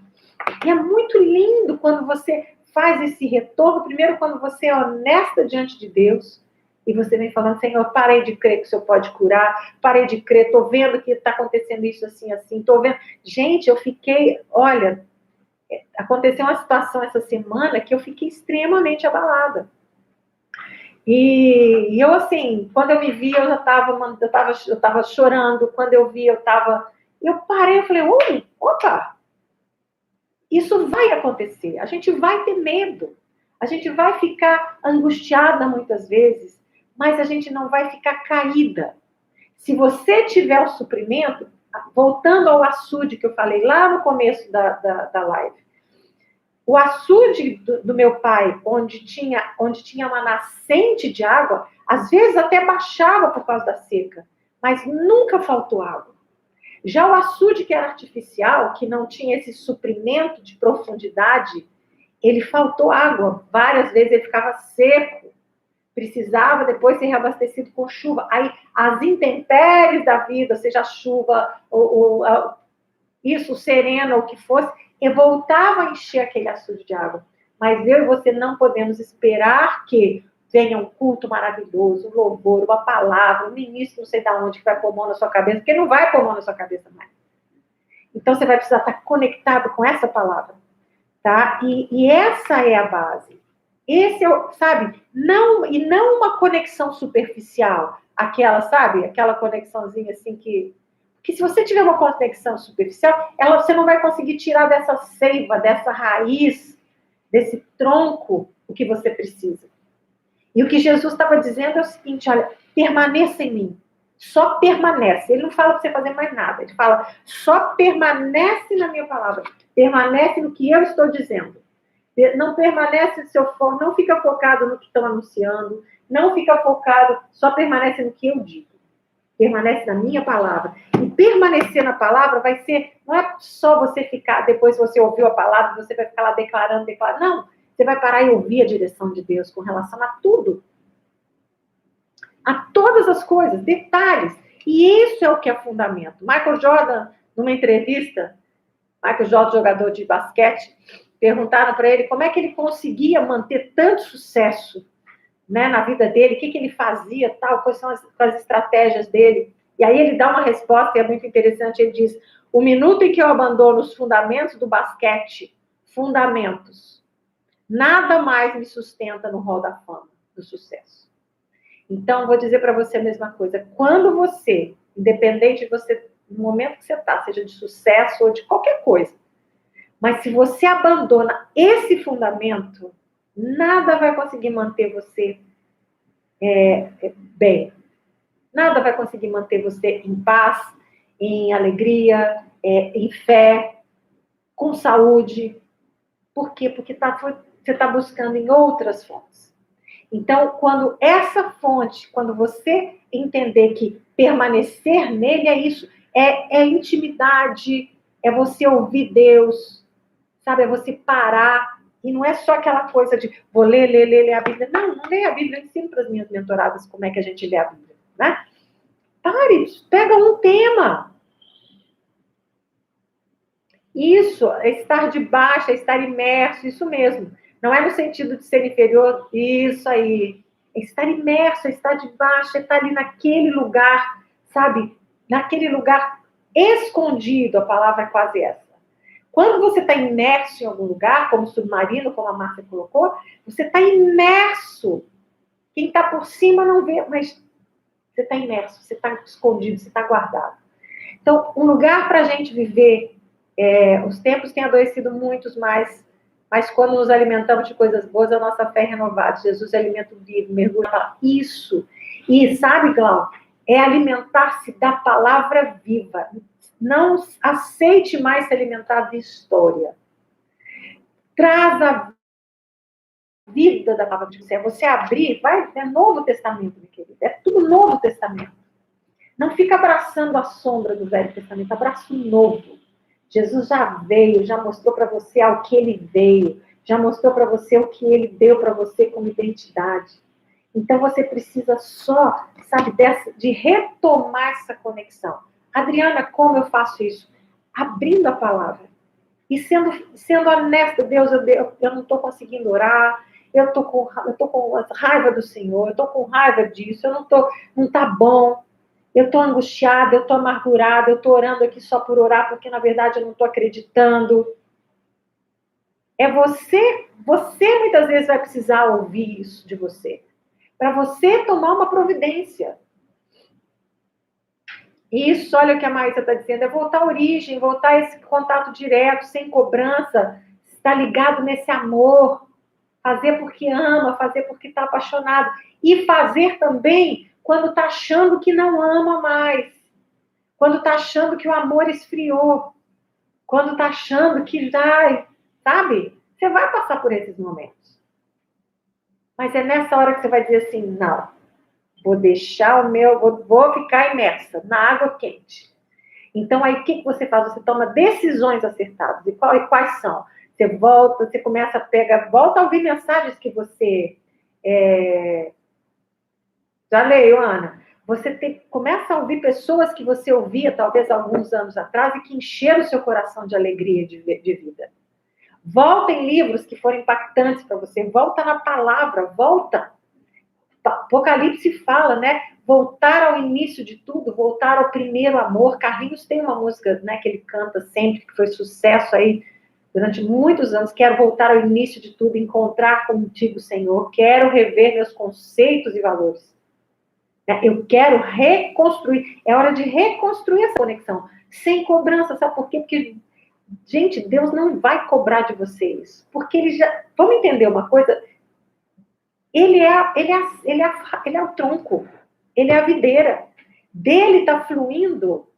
E é muito lindo quando você faz esse retorno. Primeiro, quando você é honesta diante de Deus. E você vem falando, Senhor, parei de crer que o Senhor pode curar. Parei de crer, estou vendo que está acontecendo isso assim, assim. Estou vendo. Gente, eu fiquei, olha, aconteceu uma situação essa semana que eu fiquei extremamente abalada. E eu, assim, quando eu me vi, eu tava chorando. Quando eu vi, eu parei, eu falei, opa, isso vai acontecer. A gente vai ter medo. A gente vai ficar angustiada muitas vezes, mas a gente não vai ficar caída. Se você tiver o suprimento, voltando ao açude que eu falei lá no começo da live, o açude do meu pai, onde tinha uma nascente de água, às vezes até baixava por causa da seca, mas nunca faltou água. Já o açude que era artificial, que não tinha esse suprimento de profundidade, ele faltou água. Várias vezes ele ficava seco, precisava depois ser reabastecido com chuva. Aí as intempéries da vida, seja chuva, isso, sereno, ou o que fosse, eu voltava a encher aquele açude de água. Mas eu e você não podemos esperar que venha um culto maravilhoso, um louvor, uma palavra, um ministro não sei de onde que vai pôr mão na sua cabeça, porque não vai pôr mão na sua cabeça mais. Então você vai precisar estar conectado com essa palavra, tá? E essa é a base. Esse é, sabe, não uma conexão superficial, aquela conexãozinha assim que se você tiver uma conexão superficial, você não vai conseguir tirar dessa seiva, dessa raiz, desse tronco, o que você precisa. E o que Jesus estava dizendo é o seguinte, olha, permaneça em mim. Só permanece. Ele não fala para você fazer mais nada. Ele fala, só permanece na minha palavra. Permanece no que eu estou dizendo. Não permanece no seu foco, não fica focado no que estão anunciando, não fica focado, só permanece no que eu digo. Permanece na minha palavra. E permanecer na palavra vai ser, não é só você ficar, depois você ouviu a palavra, você vai ficar lá declarando. Não, você vai parar e ouvir a direção de Deus com relação a tudo. A todas as coisas, detalhes. E isso é o que é fundamento. Michael Jordan, numa entrevista, Michael Jordan, jogador de basquete, perguntaram para ele como é que ele conseguia manter tanto sucesso, né, na vida dele, o que ele fazia, tal, quais são as estratégias dele. E aí ele dá uma resposta que é muito interessante, ele diz: o minuto em que eu abandono os fundamentos do basquete, fundamentos, nada mais me sustenta no hall da fama, do sucesso. Então, vou dizer para você a mesma coisa. Quando você, independente de você, no momento que você está, seja de sucesso ou de qualquer coisa, mas se você abandona esse fundamento, nada vai conseguir manter você bem. Nada vai conseguir manter você em paz, em alegria, em fé, com saúde. Por quê? Porque você está buscando em outras fontes. Então, quando essa fonte, quando você entender que permanecer nele é isso, é intimidade, é você ouvir Deus, sabe? É você parar. E não é só aquela coisa de vou ler a Bíblia. Não leia a Bíblia. Eu ensino para as minhas mentoradas como é que a gente lê a Bíblia, né? Pare, pega um tema. Isso, é estar debaixo, é estar imerso, isso mesmo. Não é no sentido de ser inferior, isso aí. É estar imerso, é estar debaixo, é estar ali naquele lugar, sabe? Naquele lugar escondido, a palavra é quase essa. Quando você está imerso em algum lugar, como submarino, como a Márcia colocou, você está imerso. Quem está por cima não vê, mas você está imerso, você está escondido, você está guardado. Então, um lugar para a gente viver, os tempos têm adoecido muitos mais, mas quando nos alimentamos de coisas boas, a nossa fé é renovada. Jesus é alimento vivo, mergulha isso. E sabe, Glau, é alimentar-se da palavra viva. Não aceite mais se alimentar de história. Traz a vida da palavra de você. Você abrir, é Novo Testamento, meu querido. É tudo Novo Testamento. Não fica abraçando a sombra do Velho Testamento, abraça o novo. Jesus já veio, já mostrou para você ao que ele veio, já mostrou para você o que ele deu para você como identidade. Então você precisa só, sabe, de retomar essa conexão. Adriana, como eu faço isso? Abrindo a palavra e sendo honesta. Deus, eu não estou conseguindo orar, eu tô com raiva do Senhor, eu estou com raiva disso, não está bom. Eu estou angustiada, eu estou amargurada, eu estou orando aqui só por orar, porque na verdade eu não estou acreditando. É você muitas vezes vai precisar ouvir isso de você, para você tomar uma providência. Isso, olha o que a Maísa está dizendo, é voltar à origem, voltar a esse contato direto, sem cobrança, estar ligado nesse amor, fazer porque ama, fazer porque está apaixonado, e fazer também quando está achando que não ama mais. Quando tá achando que o amor esfriou, quando tá achando que já, sabe? Você vai passar por esses momentos. Mas é nessa hora que você vai dizer assim, não, vou deixar vou ficar imersa na água quente. Então aí o que você faz? Você toma decisões acertadas. E quais são? Você volta, você começa a volta a ouvir mensagens que você já leio, Ana. Você começa a ouvir pessoas que você ouvia talvez alguns anos atrás e que encheram o seu coração de alegria de vida. Volta em livros que foram impactantes para você. Volta na palavra, volta. Apocalipse fala, né? Voltar ao início de tudo, voltar ao primeiro amor. Carlinhos tem uma música, né, que ele canta sempre, que foi sucesso aí durante muitos anos. Quero voltar ao início de tudo, encontrar contigo, Senhor. Quero rever meus conceitos e valores. Eu quero reconstruir. É hora de reconstruir essa conexão. Sem cobrança, sabe por quê? Porque, gente, Deus não vai cobrar de vocês. Porque ele já... Vamos entender uma coisa? Ele é o tronco. Ele é a videira. Dele está fluindo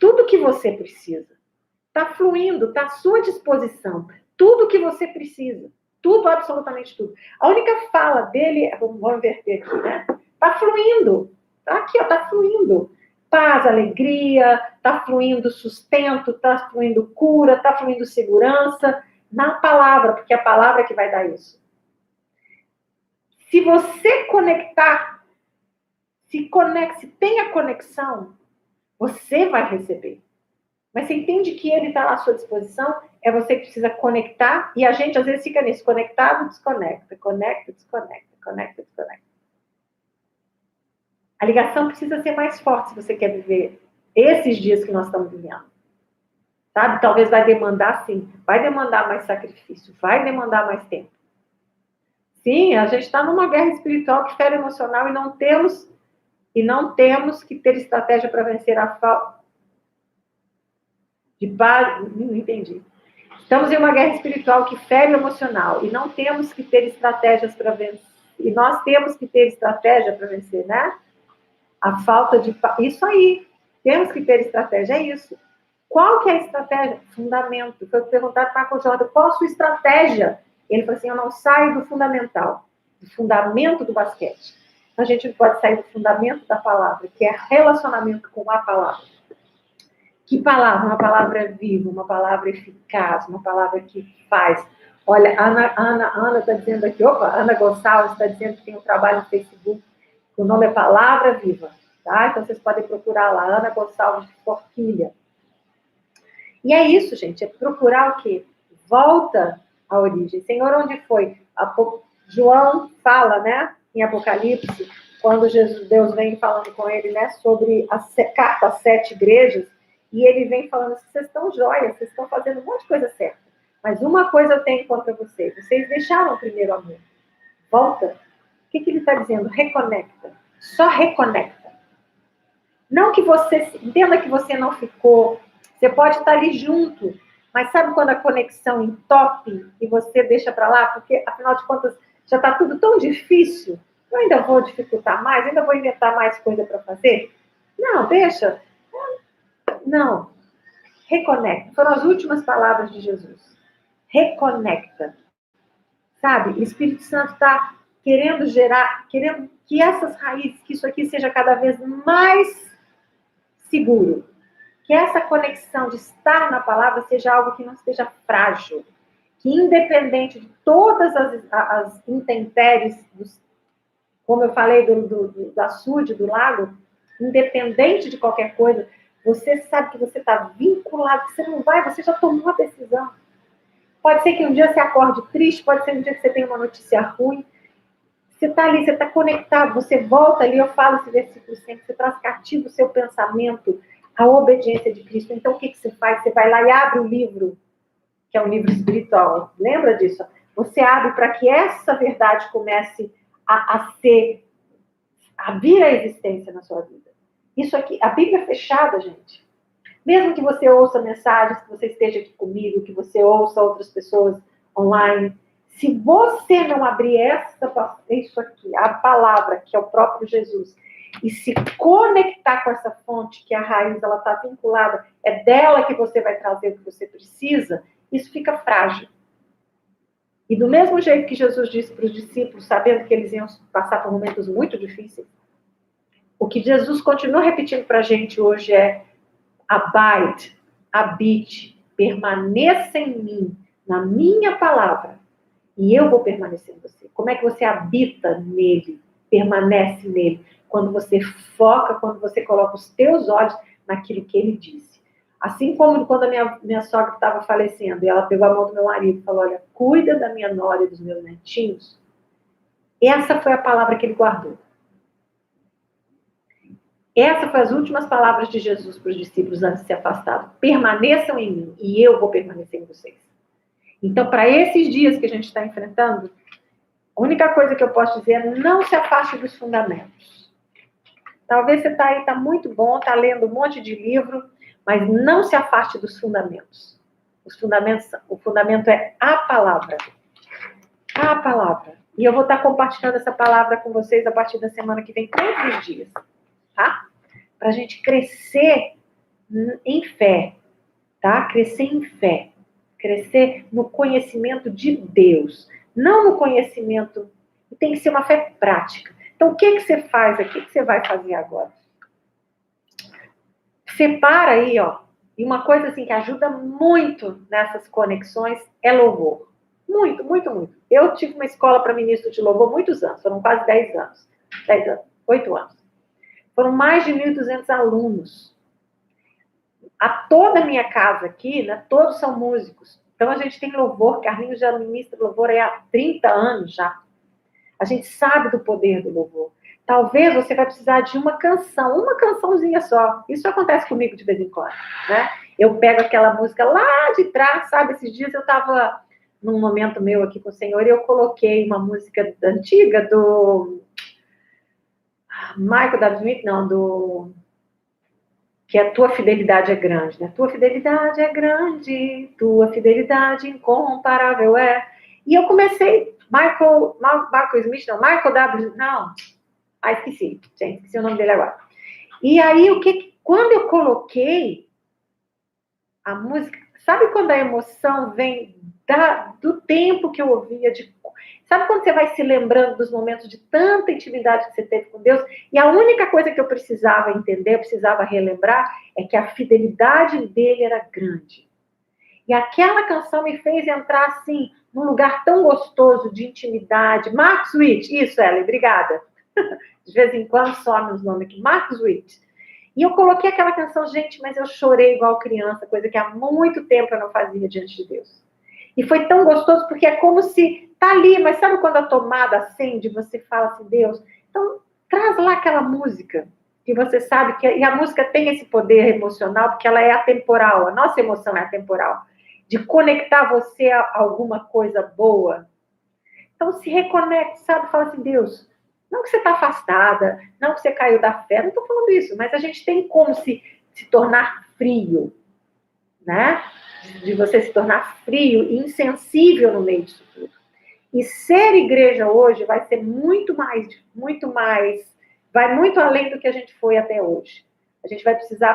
tudo que você precisa. Está fluindo, está à sua disposição. Tudo que você precisa. Tudo, absolutamente tudo. A única fala dele, vamos inverter aqui, né? Tá fluindo. Tá aqui, ó, tá fluindo. Paz, alegria, tá fluindo sustento, tá fluindo cura, tá fluindo segurança na palavra, porque é a palavra que vai dar isso. Se você conectar, se tem a conexão, você vai receber. Mas você entende que ele está à sua disposição, é você que precisa conectar, e a gente às vezes fica nisso, conectado, desconecta, conecta, desconecta, conecta, desconecta. A ligação precisa ser mais forte se você quer viver esses dias que nós estamos vivendo. Sabe? Talvez vai demandar, sim, vai demandar mais sacrifício, vai demandar mais tempo. Sim, a gente está numa guerra espiritual que fere emocional e não temos que ter estratégia para vencer a falta de paz. Não entendi. Estamos em uma guerra espiritual que fere emocional e não temos que ter estratégias para vencer. E nós temos que ter estratégia para vencer, né? A falta de paz. Isso aí. Temos que ter estratégia, é isso. Qual que é a estratégia? Fundamento. Foi perguntar para o Jordan, qual a sua estratégia? Ele falou assim, eu não saio do fundamental, do fundamento do basquete. A gente não pode sair do fundamento da palavra, que é relacionamento com a palavra. Que palavra? Uma palavra viva, uma palavra eficaz, uma palavra que faz. Olha, Ana está dizendo aqui, Ana Gonçalves está dizendo que tem um trabalho no Facebook, o nome é Palavra Viva, tá? Então vocês podem procurar lá, Ana Gonçalves de Forquilha. E é isso, gente, é procurar o quê? Volta à origem. Senhor, onde foi? João fala, né, em Apocalipse, quando Deus vem falando com ele, né, sobre a carta às 7 igrejas, e ele vem falando assim, vocês estão jóias, vocês estão fazendo um monte de coisa certa, mas uma coisa eu tenho contra vocês deixaram o primeiro amor. Volta. O que ele está dizendo? Reconecta. Só reconecta. Não que você, entenda que você não ficou, você pode estar ali junto, mas sabe quando a conexão entope e você deixa para lá? Porque, afinal de contas, já está tudo tão difícil, eu ainda vou dificultar mais, ainda vou inventar mais coisa para fazer? Não, deixa. Não. Reconecta. Foram as últimas palavras de Jesus. Reconecta. Sabe? O Espírito Santo está querendo que essas raízes, que isso aqui seja cada vez mais seguro. Que essa conexão de estar na palavra seja algo que não esteja frágil. Que independente de todas as intempéries, como eu falei do açude, do lago, independente de qualquer coisa, você sabe que você está vinculado, que você não vai, você já tomou a decisão. Pode ser que um dia você acorde triste, pode ser um dia que você tenha uma notícia ruim. Você está ali, você está conectado, você volta ali, eu falo esse versículo sempre, você traz cativo o seu pensamento à obediência de Cristo. Então, o que você faz? Você vai lá e abre o livro, que é um livro espiritual. Lembra disso? Você abre para que essa verdade comece a vir à existência na sua vida. Isso aqui, a Bíblia é fechada, gente. Mesmo que você ouça mensagens, que você esteja aqui comigo, que você ouça outras pessoas online, se você não abrir isso aqui, a palavra, que é o próprio Jesus, e se conectar com essa fonte, que a raiz ela está vinculada, é dela que você vai trazer o que você precisa, isso fica frágil. E do mesmo jeito que Jesus disse para os discípulos, sabendo que eles iam passar por momentos muito difíceis, o que Jesus continua repetindo para a gente hoje é: abide, habite, permaneça em mim, na minha palavra, e eu vou permanecer em você. Como é que você habita nele, permanece nele? Quando você foca, quando você coloca os teus olhos naquilo que ele disse. Assim como quando a minha sogra estava falecendo, e ela pegou a mão do meu marido e falou, olha, cuida da minha nora e dos meus netinhos. Essa foi a palavra que ele guardou. Essas foram as últimas palavras de Jesus para os discípulos antes de se afastar. Permaneçam em mim e eu vou permanecer em vocês. Então, para esses dias que a gente está enfrentando, a única coisa que eu posso dizer é não se afaste dos fundamentos. Talvez você está aí, está muito bom, está lendo um monte de livro, mas não se afaste dos fundamentos. O fundamento é a palavra. A palavra. E eu vou estar compartilhando essa palavra com vocês a partir da semana que vem, todos os dias. Tá? Para a gente crescer em fé, tá? Crescer em fé, crescer no conhecimento de Deus, não no conhecimento. Tem que ser uma fé prática. Então, o que você faz aqui? O que você vai fazer agora? Separa aí, ó. E uma coisa assim que ajuda muito nessas conexões é louvor. Muito, muito, muito. Eu tive uma escola para ministro de louvor muitos anos, foram quase 10 anos. 10 anos, 8 anos. Foram mais de 1.200 alunos. Toda a minha casa aqui, né, todos são músicos. Então a gente tem louvor, Carlinhos já ministra louvor há 30 anos já. A gente sabe do poder do louvor. Talvez você vai precisar de uma cançãozinha só. Isso acontece comigo de vez em quando, né? Eu pego aquela música lá de trás, sabe? Esses dias eu estava num momento meu aqui com o Senhor e eu coloquei uma música antiga do Michael W. Smith, não, que a tua fidelidade é grande, né? Tua fidelidade é grande, tua fidelidade incomparável é. E eu comecei, Michael Smith, não, Michael W. Não, esqueci, gente, esqueci o nome dele agora. E aí, quando eu coloquei a música, sabe quando a emoção vem do tempo que eu ouvia, sabe quando você vai se lembrando dos momentos de tanta intimidade que você teve com Deus? E a única coisa que eu precisava entender, eu precisava relembrar, é que a fidelidade dele era grande. E aquela canção me fez entrar, assim, num lugar tão gostoso de intimidade. Mark Witt, isso, Ellen, obrigada. De vez em quando some os nomes aqui. Mark Witt. E eu coloquei aquela canção, gente, mas eu chorei igual criança, coisa que há muito tempo eu não fazia diante de Deus. E foi tão gostoso, porque é como se tá ali, mas sabe quando a tomada acende, você fala assim, Deus, então traz lá aquela música, que você sabe que... E a música tem esse poder emocional, porque ela é atemporal, a nossa emoção é atemporal, de conectar você a alguma coisa boa. Então se reconecte, sabe? Fala assim, Deus, não que você está afastada, não que você caiu da fé, não estou falando isso, mas a gente tem como se tornar frio, né? De você se tornar frio e insensível no meio disso tudo. E ser igreja hoje vai ser muito mais, vai muito além do que a gente foi até hoje. A gente vai precisar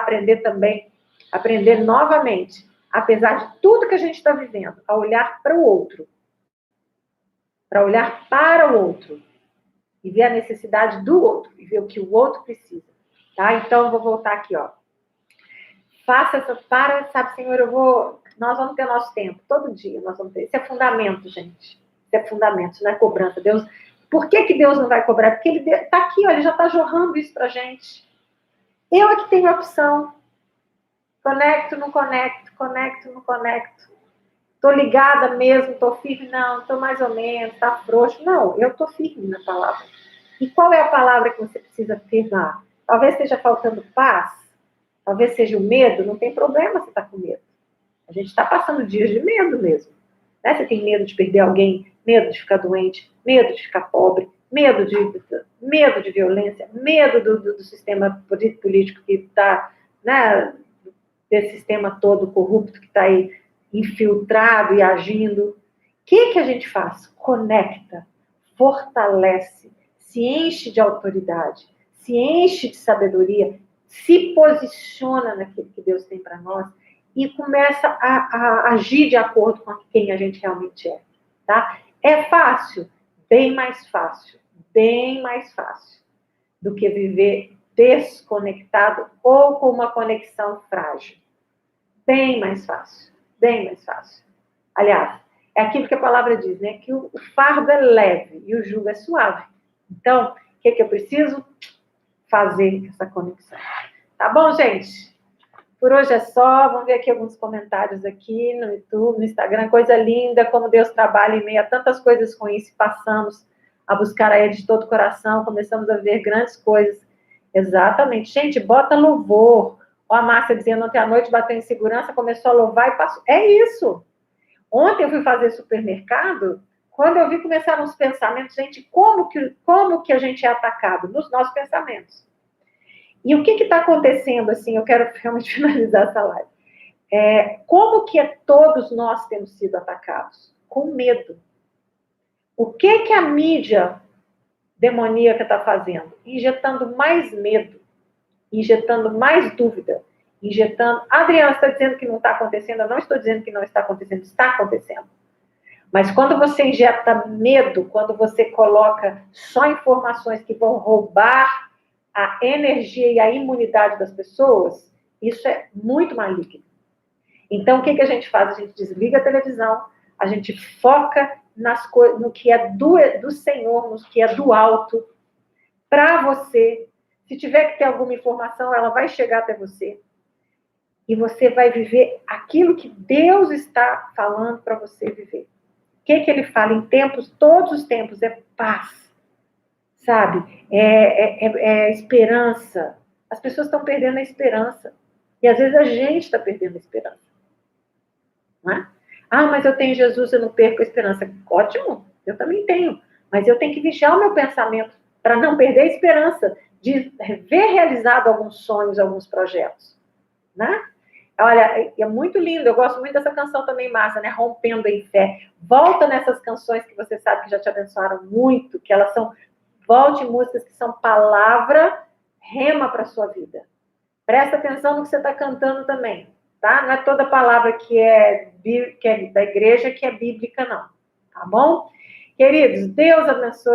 aprender novamente, apesar de tudo que a gente está vivendo, a olhar para o outro. Para olhar para o outro. E ver a necessidade do outro. E ver o que o outro precisa. Tá? Então, eu vou voltar aqui, ó. Sabe, Senhor, nós vamos ter nosso tempo, todo dia nós vamos ter. Isso é fundamento, gente. Isso é fundamento, isso não é cobrança. Deus, por que Deus não vai cobrar? Porque Ele está aqui, ó, Ele já está jorrando isso pra gente. Eu é que tenho a opção. Conecto, não conecto, conecto, não conecto. Tô ligada mesmo, tô firme, não, tô mais ou menos, tá frouxo. Não, eu tô firme na palavra. E qual é a palavra que você precisa firmar? Talvez esteja faltando paz. Talvez seja o medo, não tem problema você estar com medo. A gente está passando dias de medo mesmo. Né? Você tem medo de perder alguém, medo de ficar doente, medo de ficar pobre, medo de violência, medo do sistema político que está, né, desse sistema todo corrupto que está aí infiltrado e agindo. O que a gente faz? Conecta, fortalece, se enche de autoridade, se enche de sabedoria, se posiciona naquilo que Deus tem para nós e começa a agir de acordo com quem a gente realmente é, tá? É fácil? Bem mais fácil do que viver desconectado ou com uma conexão frágil. Bem mais fácil. Aliás, é aquilo que a palavra diz, né? Que o fardo é leve e o jugo é suave. Então, o que eu preciso? Fazer essa conexão. Tá bom, gente? Por hoje é só. Vamos ver aqui alguns comentários aqui no YouTube, no Instagram. Coisa linda, como Deus trabalha em meio a tantas coisas ruins. Passamos a buscar a Ele de todo o coração. Começamos a ver grandes coisas. Exatamente. Gente, bota louvor. Ó, a Márcia dizendo, ontem à noite bateu em segurança, começou a louvar e passou. É isso. Ontem eu fui fazer supermercado, quando eu vi começaram os pensamentos, gente, como que a gente é atacado? Nos nossos pensamentos. E o que está acontecendo, assim, eu quero realmente finalizar essa live. Como que todos nós temos sido atacados? Com medo. O que a mídia demoníaca está fazendo? Injetando mais medo, injetando mais dúvida, injetando... A Adriana está dizendo que não está acontecendo, eu não estou dizendo que não está acontecendo, está acontecendo. Mas quando você injeta medo, quando você coloca só informações que vão roubar a energia e a imunidade das pessoas, isso é muito maligno. Então, o que a gente faz? A gente desliga a televisão, a gente foca no que é do Senhor, no que é do alto, para você. Se tiver que ter alguma informação, ela vai chegar até você. E você vai viver aquilo que Deus está falando para você viver. O que ele fala em tempos, todos os tempos, é paz, sabe? É esperança. As pessoas estão perdendo a esperança. E às vezes a gente está perdendo a esperança. Não é? Ah, mas eu tenho Jesus, eu não perco a esperança. Ótimo, eu também tenho. Mas eu tenho que vigiar o meu pensamento para não perder a esperança de ver realizado alguns sonhos, alguns projetos. Né? Olha, é muito lindo, eu gosto muito dessa canção também, Márcia, né? Rompendo em Fé. Volta nessas canções que você sabe que já te abençoaram muito, que elas são, volte músicas que são palavra, rema para a sua vida. Presta atenção no que você está cantando também, tá? Não é toda palavra que é da igreja que é bíblica, não. Tá bom? Queridos, Deus abençoe.